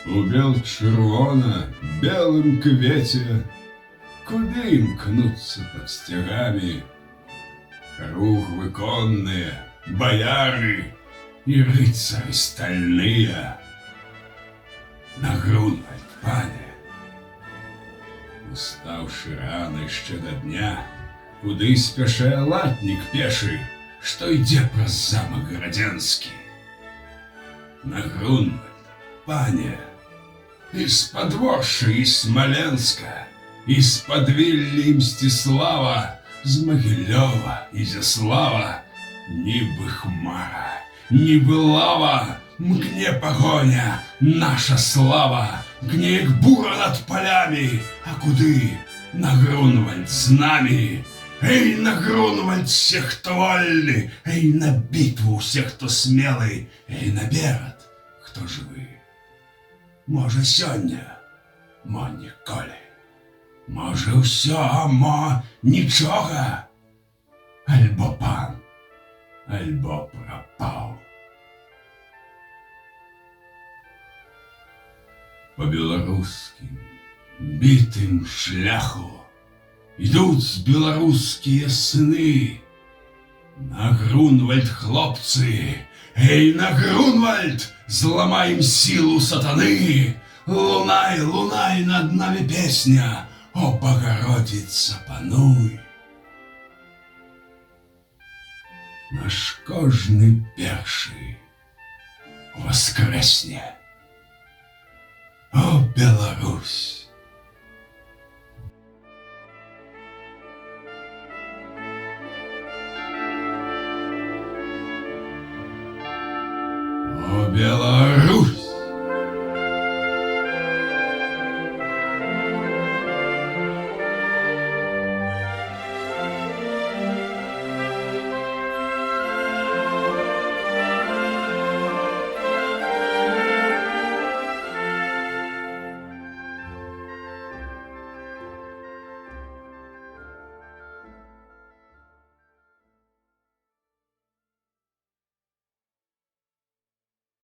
У бел-червона, белым квете, куды імкнуцца пад сцягамі круглы конныя, баяры і рыцары стальныя. На Грунвальд, пане, устаўшы рана яшчэ да дня, куды спяшае латнік пешы, што ідзе праз замак гарадзенскі. На Грунвальд, пане, из-под Ворши и Смоленска, из-под Вилли и Мстислава, з Могилева, Изяслава, нібы хмара, нібы лава, мкне погоня, наша слава, гне як бура над полями, а куды? На Грунвальд з нами. Эй, на Грунвальд все, кто вольны, эй, на битву все, кто смелый, эй, на берад, кто живы. Можа сёння, мо ніколі. Можа ўсё, а мо нічога. Альбо пан, альбо прапаў. По беларускім бітым шляху ідуць беларускія сыны. На Грунвальд, хлопцы, эй, на Грунвальд, зламаем силу сатаны. Лунай, лунай над нами песня, о Богородица, пануй. Наш кожны першы воскресне. О, Беларусь! О, Беларусь!